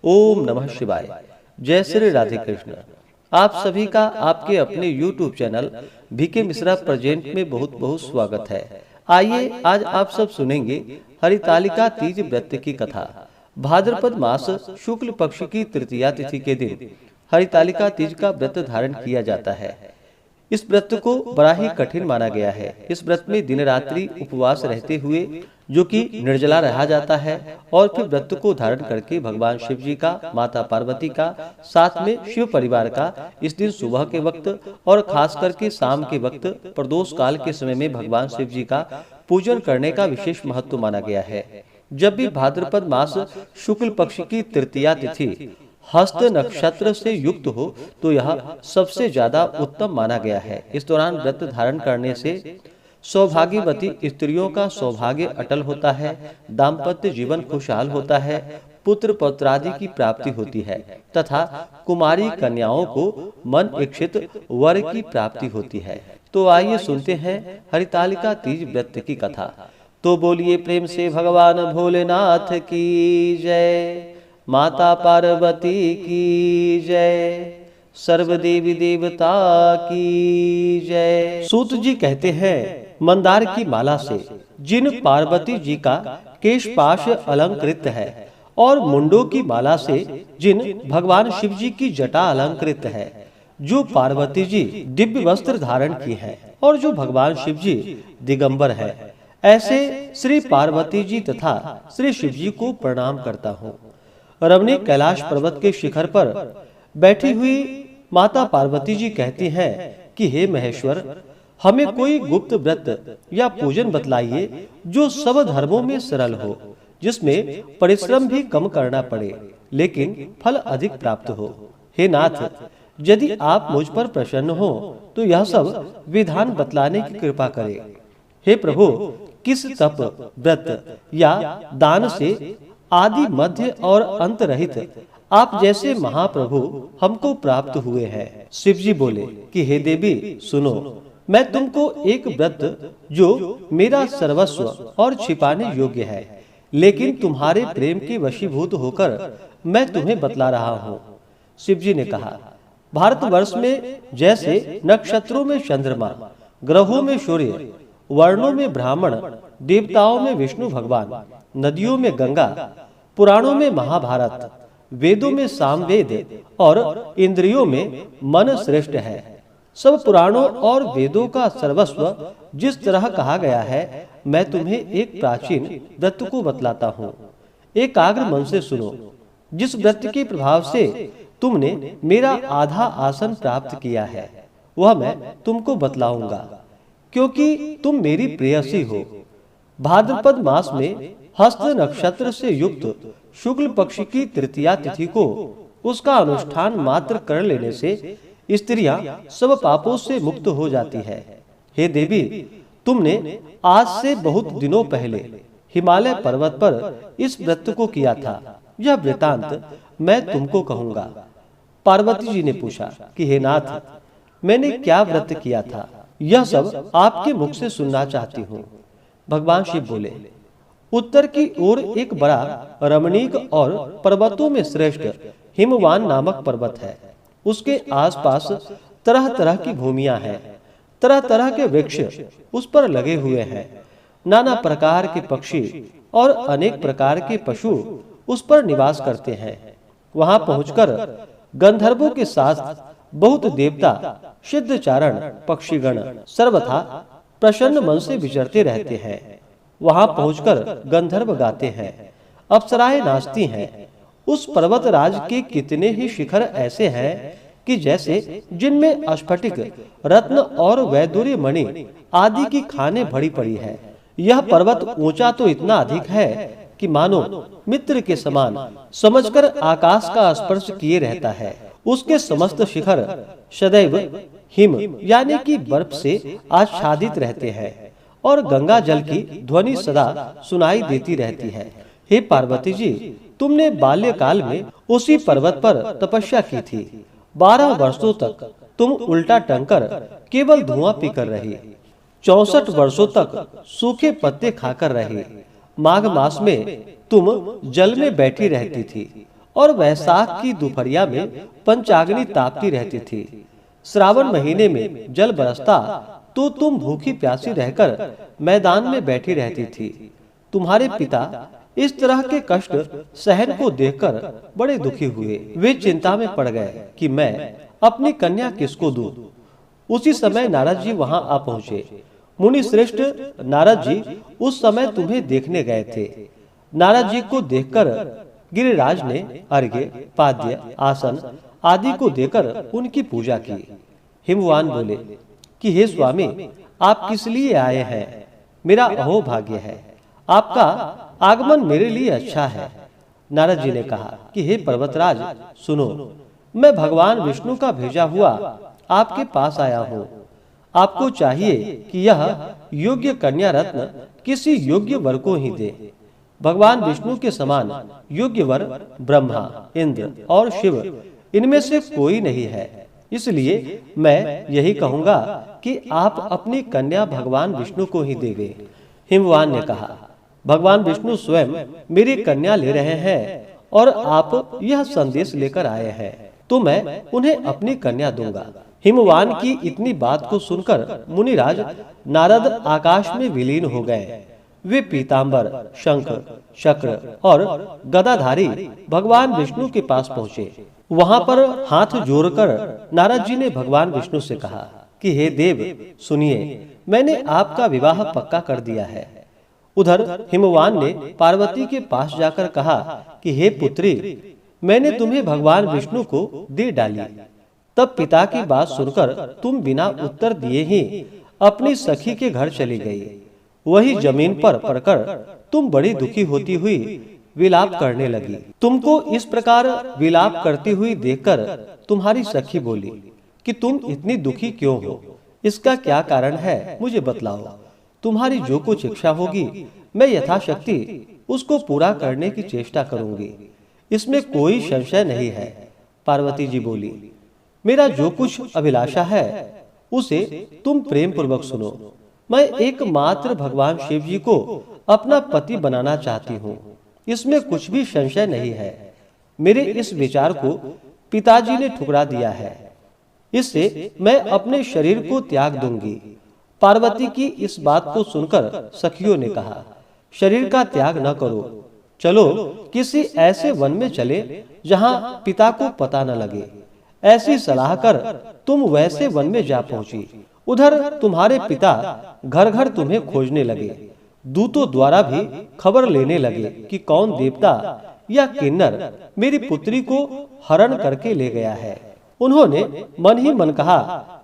ओम नमः शिवाय। जय श्री राधे कृष्ण। आप सभी का आपके अपने YouTube channel B K Mishra present में बहुत बहुत स्वागत है। आइए आज आप सब सुनेंगे हरितालिका तीज व्रत की कथा। भाद्रपद मास शुक्ल पक्ष की तृतीया तिथि के दिन हरितालिका तीज का व्रत धारण किया जाता है। इस व्रत को बड़ा ही कठिन माना गया है। इस व्रत में दिन रात्रि उपवास रहते हुए जो कि निर्जला रहा जाता है और फिर व्रत को धारण करके भगवान शिव जी का, माता पार्वती का, साथ में शिव परिवार का इस दिन सुबह के वक्त और खास करके शाम के वक्त प्रदोष काल के समय में भगवान शिव जी का पूजन करने का विशेष महत्व माना गया है। जब भी भाद्रपद मास शुक्ल पक्ष की तृतीया तिथि हस्त नक्षत्र से युक्त हो तो यह सबसे ज्यादा उत्तम माना गया है। इस दौरान व्रत धारण करने से सौभाग्यवती स्त्रियों का सौभाग्य अटल होता है, दाम्पत्य जीवन खुशहाल होता है, पुत्र पौत्रादि की प्राप्ति होती है तथा कुमारी कन्याओं को मन इच्छित वर की प्राप्ति होती है। तो आइए सुनते हैं हरितालिका तीज व्रत की कथा। तो बोलिए प्रेम से भगवान भोलेनाथ की जय, माता पार्वती की जय, सर्व देवी देवता की जय। सूत जी कहते हैं, मंदार की माला से जिन पार्वती जी का केशपाश अलंकृत है और मुंडों की माला से जिन भगवान शिव जी की जटा अलंकृत है, जो पार्वती जी दिव्य वस्त्र धारण की है और जो भगवान शिव जी दिगंबर है, ऐसे श्री पार्वती जी तथा श्री शिव जी को प्रणाम करता हूँ। रमणीक कैलाश पर्वत के शिखर पर बैठी हुई माता पार्वती जी कहती हैं कि हे महेश्वर, हमें कोई गुप्त व्रत या पूजन बतलाइए जो सब धर्मों में सरल हो, जिसमें परिश्रम भी कम करना पड़े लेकिन फल अधिक प्राप्त हो। हे नाथ, यदि आप मुझ पर प्रसन्न हो तो यह सब विधान बतलाने की कृपा करें। हे प्रभु, किस तप, व्रत या दान से आदि मध्य और अंत रहित आप जैसे महाप्रभु हमको प्राप्त हुए हैं। शिव जी बोले कि हे देवी सुनो, मैं तुमको एक व्रत जो मेरा सर्वस्व और छिपाने योग्य है, लेकिन तुम्हारे प्रेम के वशीभूत होकर मैं तुम्हें बतला रहा हूँ। शिव जी ने कहा, भारतवर्ष में जैसे नक्षत्रों में चंद्रमा, ग्रहों में सूर्य, वर्णों में ब्राह्मण, देवताओं में विष्णु भगवान, नदियों में गंगा, पुराणों में महाभारत, वेदों में सामवेद और इंद्रियों में मन श्रेष्ठ है। सब पुराणों और वेदों का सर्वस्व जिस तरह कहा गया है, मैं तुम्हें एक प्राचीन व्रत को बतलाता हूँ। एकाग्र मन से सुनो। जिस व्रत के प्रभाव से तुमने मेरा आधा आसन प्राप्त किया है, वह मैं तुमको बतलाऊंगा, क्योंकि तुम मेरी प्रेयसी हो। भाद्रपद मास में हस्त नक्षत्र से युक्त शुक्ल पक्ष की तृतीया तिथि को उसका अनुष्ठान मात्र कर लेने से स्त्रियां सब पापों से मुक्त हो जाती है। हे देवी, तुमने आज से बहुत दिनों पहले हिमालय पर्वत पर इस व्रत को किया था। यह वृतांत मैं तुमको कहूँगा। पार्वती जी ने पूछा कि हे नाथ, मैंने क्या व्रत किया था, यह सब आपके मुख से सुनना चाहती हूँ। भगवान शिव बोले, उत्तर की ओर एक बड़ा रमणीक और पर्वतों में श्रेष्ठ हिमवान नामक पर्वत है। उसके आसपास तरह तरह की भूमियां हैं, तरह तरह के वृक्ष उस पर लगे हुए हैं, नाना प्रकार के पक्षी और अनेक प्रकार के पशु उस पर निवास करते हैं। वहां पहुंचकर गंधर्वों के साथ बहुत देवता, सिद्धचारण, पक्षीगण सर्वथा प्रसन्न मन से विचरते रहते हैं। वहां पहुंचकर गंधर्व गाते हैं, अप्सराएं नाचती हैं। उस पर्वत राज के कितने ही शिखर ऐसे हैं कि जैसे जिनमें स्फटिक, रत्न और वैदुर्य मणि आदि की खानें भरी पड़ी है। यह पर्वत ऊंचा तो इतना अधिक है कि मानो मित्र के समान समझकर आकाश का स्पर्श किए रहता है। उसके समस्त शिखर सदैव हिम यानी कि बर्फ से आच्छादित रहते हैं और गंगा जल की ध्वनि सदा सुनाई देती रहती है। हे पार्वती जी, तुमने बाल्यकाल में उसी पर्वत पर तपस्या की थी। 12 वर्षों तक तुम उल्टा टंकर केवल धुआं पीकर रही। 64 वर्षों तक सूखे पत्ते खाकर रही। माघ मास में तुम जल में बैठी रहती थी और वैशाख की दोपहरिया में पंचाग्नि तापती रहती थी। श्रावण महीने में जल बरसता तो तुम भूखी प्यासी रहकर मैदान में बैठी रहती थी। तुम्हारे पिता इस तरह के कष्ट सहन को देखकर बड़े दुखी हुए। वे चिंता में पड़ गए कि मैं अपनी कन्या किसको दूं। उसी समय नारद जी वहां आ पहुंचे। मुनि श्रेष्ठ नारद जी उस समय तुम्हें देखने गए थे। नारद जी को देखकर गिरिराज ने अर्घ्य, पाद्य, आसन आदि को देकर उनकी पूजा की। हिमवान बोले कि हे स्वामी, आप किस लिए आए हैं? मेरा अहोभाग्य है, आपका आगमन मेरे लिए अच्छा है। नारद जी ने कहा कि हे पर्वतराज सुनो, मैं भगवान विष्णु का भेजा हुआ आपके पास आया हूँ। आपको चाहिए कि यह योग्य कन्या रत्न किसी योग्य वर को ही दे। भगवान विष्णु के समान योग्य वर ब्रह्मा, इंद्र और शिव इनमें से कोई नहीं है। इसलिए मैं यही कहूंगा कि आप अपनी कन्या भगवान विष्णु को ही देंगे। हिमवान ने कहा, भगवान विष्णु स्वयं मेरी कन्या ले रहे हैं और आप यह संदेश लेकर आए हैं, तो मैं उन्हें अपनी कन्या दूंगा। हिमवान की इतनी बात को सुनकर मुनिराज नारद आकाश में विलीन हो गए। वे पीतांबर, शंख, चक्र और गदाधारी भगवान विष्णु के पास पहुँचे। वहां पर हाथ जोड़कर नारद जी ने भगवान विष्णु से कहा कि हे देव सुनिए, मैंने आपका विवाह पक्का कर दिया है। उधर हिमवान ने पार्वती के पास जाकर कहा कि हे पुत्री, मैंने तुम्हें भगवान विष्णु को दे डाली। तब पिता की बात सुनकर तुम बिना उत्तर दिए ही अपनी सखी के घर चली गई। वही जमीन पर पड़कर तुम बड़ी दुखी होती हुई विलाप करने लगी। तुमको इस प्रकार विलाप करती हुई देखकर तुम्हारी सखी बोली कि तुम इतनी दुखी क्यों हो, इसका क्या कारण है, मुझे बतलाओ। तुम्हारी जो कुछ इच्छा होगी मैं यथाशक्ति उसको पूरा करने की चेष्टा करूंगी, इसमें कोई संशय नहीं है। पार्वती जी बोली, मेरा जो कुछ अभिलाषा है उसे तुम प्रेम पूर्वक सुनो। मैं एकमात्र भगवान शिव जी को अपना पति बनाना चाहती हूँ, इसमें कुछ भी संशय नहीं है। मेरे इस विचार को पिताजी ने ठुकरा दिया है, इससे मैं अपने शरीर को त्याग दूंगी। पार्वती की इस बात को सुनकर सखियों ने कहा, शरीर का त्याग न करो, चलो किसी ऐसे वन में चले जहां पिता को पता न लगे। ऐसी सलाह कर तुम वैसे वन में जा पहुंची। उधर तुम्हारे पिता घर घर तुम्हें खोजने लगे। दूतों द्वारा भी खबर लेने लगे कि कौन देवता या किन्नर मेरी पुत्री को हरण करके ले गया है। उन्होंने मन ही मन कहा,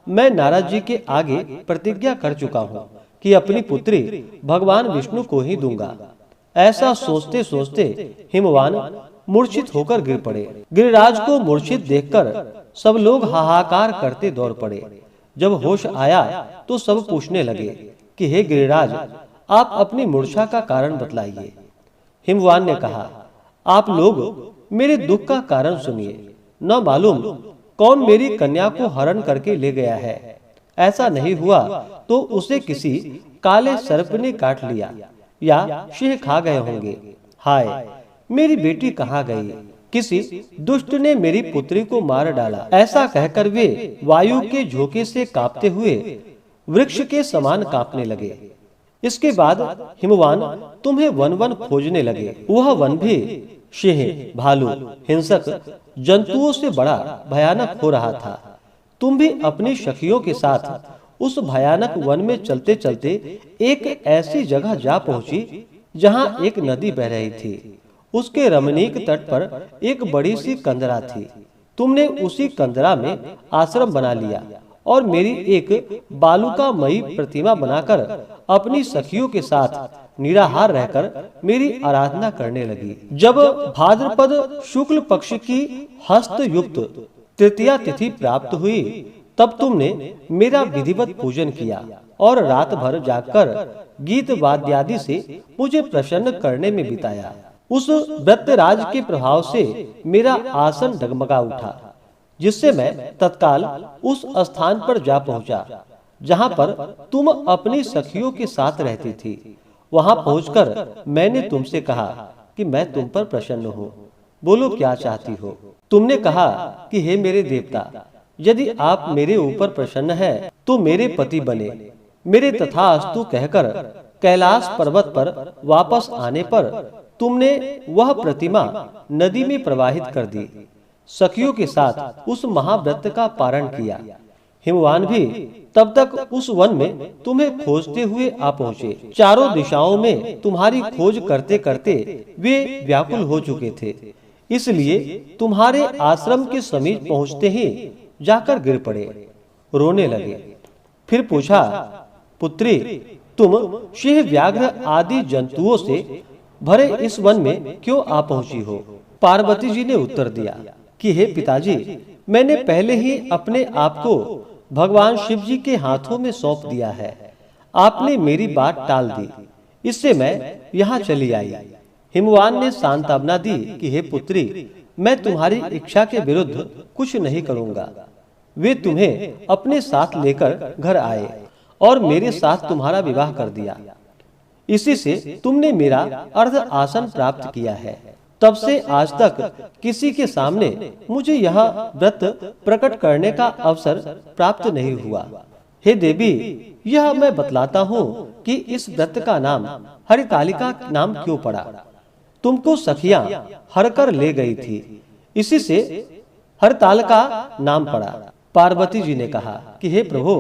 मैं नारद जी के आगे प्रतिज्ञा कर चुका हूँ कि अपनी पुत्री भगवान विष्णु को ही दूंगा। ऐसा सोचते सोचते हिमवान मूर्छित होकर गिर पड़े। गिरिराज को मूर्छित देखकर सब लोग हाहाकार करते दौड़ पड़े। जब होश आया तो सब पूछने लगे कि हे गिरिराज, आप अपनी मूर्छा का कारण बतलाइए। हिमवान ने कहा, आप लोग मेरे दुख का कारण सुनिए। न मालूम कौन मेरी कन्या को हरण करके ले गया है। ऐसा नहीं हुआ तो उसे किसी काले सर्प ने काट लिया या सिंह खा गए होंगे। हाय, मेरी बेटी कहाँ गई? किसी दुष्ट ने मेरी पुत्री को मार डाला। ऐसा कहकर वे वायु के झोंके से कांपते हुए वृक्ष के समान कांपने लगे। इसके बाद हिमवान तुम्हें वन वन खोजने लगे। वह वन भी सिंह, भालू, हिंसक जंतुओं से बड़ा भयानक हो रहा था। तुम भी अपनी सखियों के साथ उस भयानक वन में चलते चलते एक ऐसी जगह जा पहुंची जहां एक नदी बह रही थी। उसके रमणीक तट पर एक बड़ी सी कंदरा थी। तुमने उसी कंदरा में आश्रम बना लिया और मेरी एक बालुकामयी प्रतिमा बनाकर अपनी सखियों के साथ निराहार रहकर मेरी आराधना करने लगी। जब भाद्रपद शुक्ल पक्ष की हस्त युक्त तृतीया तिथि प्राप्त हुई, तब तुमने मेरा विधिवत पूजन किया और रात भर जागकर गीत वाद्यादि से मुझे प्रसन्न करने में बिताया। उस वृत्रराज के प्रभाव से मेरा आसन डगमगा उठा, जिससे मैं तत्काल उस स्थान पर जा पहुंचा जहां पर तुम अपनी सखियों के साथ रहती थी। वहां पहुंचकर मैंने तुमसे कहा कि मैं तुम पर प्रसन्न हूँ। बोलो क्या चाहती हो। तुमने कहा कि हे मेरे देवता, यदि आप मेरे ऊपर प्रसन्न हैं तो मेरे पति बने। मेरे तथास्तु कहकर कैलाश पर्वत पर वापस आने पर तुमने वह प्रतिमा नदी में प्रवाहित कर दी। सखियों के साथ उस महाव्रत का पारण किया। हिमवान भी तब तक उस वन में तुम्हें खोजते हुए आ पहुँचे। चारों दिशाओं में तुम्हारी खोज करते करते वे व्याकुल हो चुके थे, इसलिए तुम्हारे आश्रम के समीप पहुँचते ही जाकर गिर पड़े, रोने लगे। फिर पूछा, पुत्री, तुम सिंह, व्याघ्र आदि जंतुओं से भरे इस वन में क्यों आ पहुंची हो? पार्वती जी ने उत्तर दिया कि हे पिताजी, मैंने पहले ही अपने आप को भगवान शिव जी के हाथों में सौंप दिया है। आपने मेरी बात टाल दी, इससे मैं यहाँ चली आई। हिमवान ने सांत्वना दी कि हे पुत्री, मैं तुम्हारी इच्छा के विरुद्ध कुछ नहीं करूँगा। वे तुम्हें अपने साथ लेकर घर आए और मेरे साथ तुम्हारा विवाह कर दिया। इसी से तुमने मेरा अर्ध आसन प्राप्त किया है। तब से आज तक किसी के सामने मुझे यह व्रत प्रकट करने का अवसर प्राप्त नहीं हुआ। हे देवी, यह मैं बतलाता हूँ कि इस व्रत का नाम हरितालिका नाम क्यों पड़ा। तुमको सखियां हर कर ले गई थी, इसी से हरतालिका नाम पड़ा। पार्वती जी ने कहा कि हे प्रभु,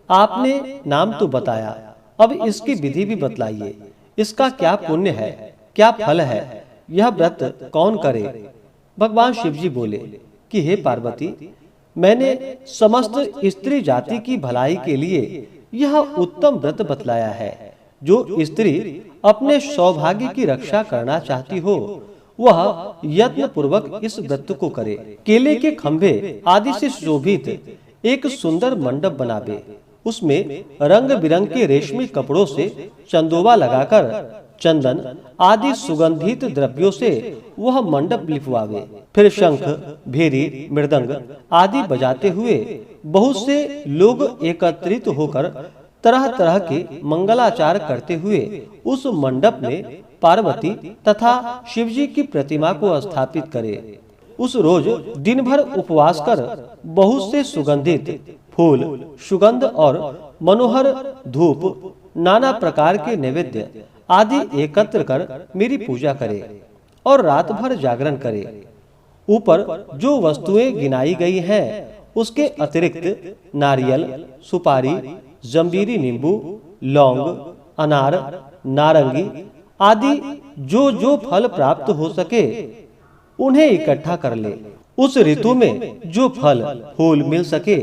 आपने नाम तो बताया, अब इसकी विधि भी बतलाइए। इसका क्या पुण्य है, क्या फल है, यह व्रत कौन करे? भगवान शिव जी बोले कि हे पार्वती, मैंने समस्त स्त्री जाति की भलाई के लिए यह उत्तम व्रत बतलाया है। जो स्त्री अपने सौभाग्य की रक्षा करना चाहती हो, वह यत्न पूर्वक इस व्रत को करे। केले के खंभे आदि से शोभित एक सुंदर मंडप बनावे, उसमें रंग बिरंग के रेशमी कपड़ों से चंदोवा लगाकर चंदन आदि सुगंधित द्रव्यों से वह मंडप लिपवावे। फिर शंख, भेरी, मृदंग आदि बजाते हुए बहुत से लोग एकत्रित होकर तरह तरह के मंगलाचार करते हुए उस मंडप में पार्वती तथा शिवजी की प्रतिमा को स्थापित करे। उस रोज दिन भर उपवास कर बहुत से सुगंधित फूल, सुगंध और मनोहर धूप, नाना प्रकार के नैवेद्य आदि एकत्र कर मेरी पूजा करे और रात भर जागरण करे। ऊपर जो वस्तुएं गिनाई गई हैं, उसके अतिरिक्त नारियल, सुपारी, जंबीरी, नींबू, लौंग, अनार, नारंगी आदि जो जो फल प्राप्त हो सके उन्हें इकट्ठा कर ले। उस ऋतु में जो फल फूल मिल सके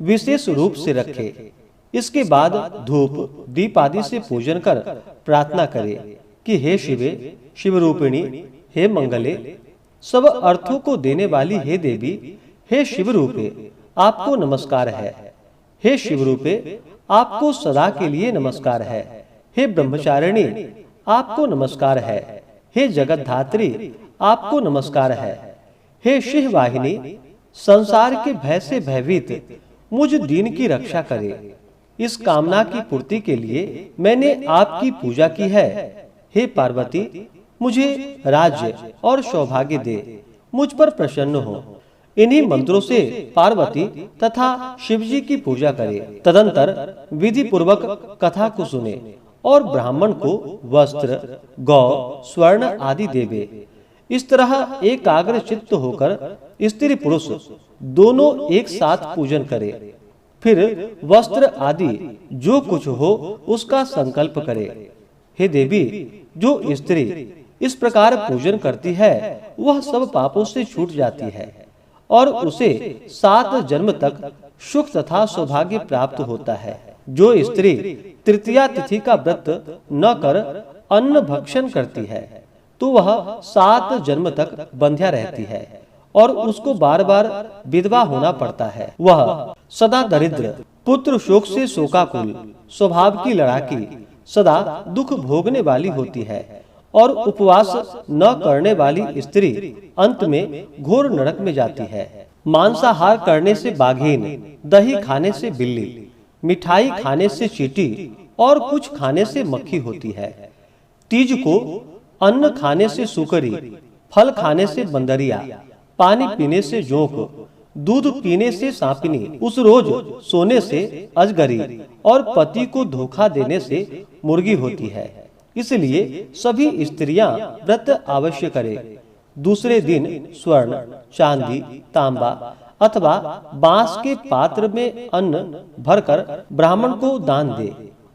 विशेष रूप से रखे। इसके बाद धूप दीप आदि से पूजन कर प्रार्थना करे कि हे शिवे, शिव रूपिणी, हे मंगले, सब अर्थों को देने वाली हे देवी, हे शिव रूपे, आपको नमस्कार है। हे शिव रूपे, आपको सदा के लिए नमस्कार है। हे ब्रह्मचारिणी, आपको नमस्कार है। हे जगतधात्री, आपको नमस्कार है। हे शिव वाहिनी, संसार के भय से भयभीत मुझ दीन की रक्षा करे। इस कामना की पूर्ति के लिए मैंने आपकी पूजा की है। हे पार्वती, मुझे राज्य और सौभाग्य दे, मुझ पर प्रसन्न हो। इन्हीं मंत्रों से पार्वती तथा शिवजी की पूजा करे। तदंतर विधि पूर्वक कथा को सुने और ब्राह्मण को वस्त्र, गौ, स्वर्ण आदि देवे। इस तरह एकाग्र चित्त होकर स्त्री पुरुष दोनों एक साथ पूजन करे। फिर वस्त्र आदि जो कुछ हो उसका संकल्प करे। हे देवी, जो स्त्री इस प्रकार पूजन करती है वह सब पापों से छूट जाती है और उसे 7 जन्म तक सुख तथा सौभाग्य प्राप्त होता है। जो स्त्री तृतीया तिथि का व्रत न कर अन्न भक्षण करती है तो वह 7 जन्म तक बंध्या रहती है और उसको बार बार विधवा होना पड़ता है। वह सदा दरिद्र, पुत्र शोक से शोकाकुल, स्वभाव की लड़ाकी, सदा दुख भोगने वाली होती है और उपवास न करने वाली स्त्री अंत में घोर नरक में जाती है। मांसाहार करने से बाघीन, दही खाने से बिल्ली, मिठाई खाने से चींटी और कुछ खाने से मक्खी होती है। तीज को अन्न खाने से सुकरी, फल खाने से बंदरिया, पानी पीने से जोंक, दूध पीने से सांपिनी, उस रोज सोने से अजगरी और पति को धोखा देने से मुर्गी होती है। इसलिए सभी स्त्रियां व्रत अवश्य करें। दूसरे दिन स्वर्ण, चांदी, तांबा अथवा बांस के पात्र में अन्न भरकर ब्राह्मण को दान दे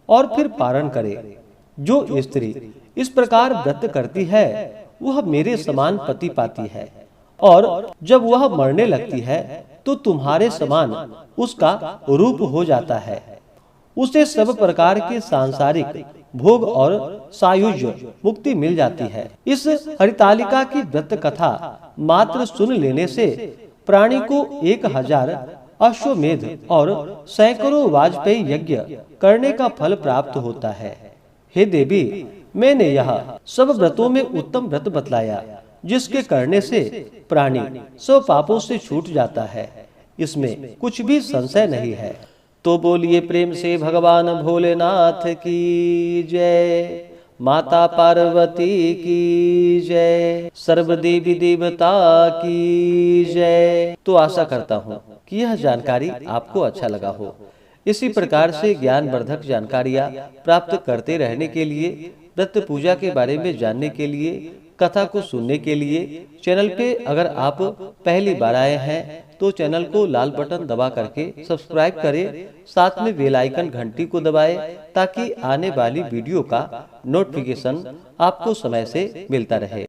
और फिर पारण करे। जो स्त्री इस प्रकार व्रत करती है वह मेरे समान पति पाती है, और जब वह मरने लगती है तो तुम्हारे समान उसका रूप हो जाता है। उसे सब प्रकार के सांसारिक भोग और सायुज्य मुक्ति मिल जाती है। इस हरितालिका की व्रत कथा मात्र सुन लेने से प्राणी को 1000 अश्वमेध और सैकड़ों वाजपेयी यज्ञ करने का फल प्राप्त होता है। हे देवी, मैंने यह सब व्रतों में उत्तम व्रत बतलाया, जिसके करने से प्राणी सब पापों से छूट जाता है। इसमें कुछ भी संशय नहीं है। तो बोलिए प्रेम से भगवान भोलेनाथ की जय, माता पार्वती की जय, सर्व देवी देवता की जय। तो आशा करता हूँ कि यह जानकारी आपको अच्छा लगा हो। इसी प्रकार से ज्ञानवर्धक जानकारियाँ प्राप्त करते रहने के लिए, व्रत पूजा के बारे में जानने के लिए, कथा को सुनने के लिए चैनल पे अगर आप पहली बार आए हैं तो चैनल को लाल बटन दबा करके सब्सक्राइब करें, साथ में बेल आइकन घंटी को दबाएं ताकि आने वाली वीडियो का नोटिफिकेशन आपको समय से मिलता रहे।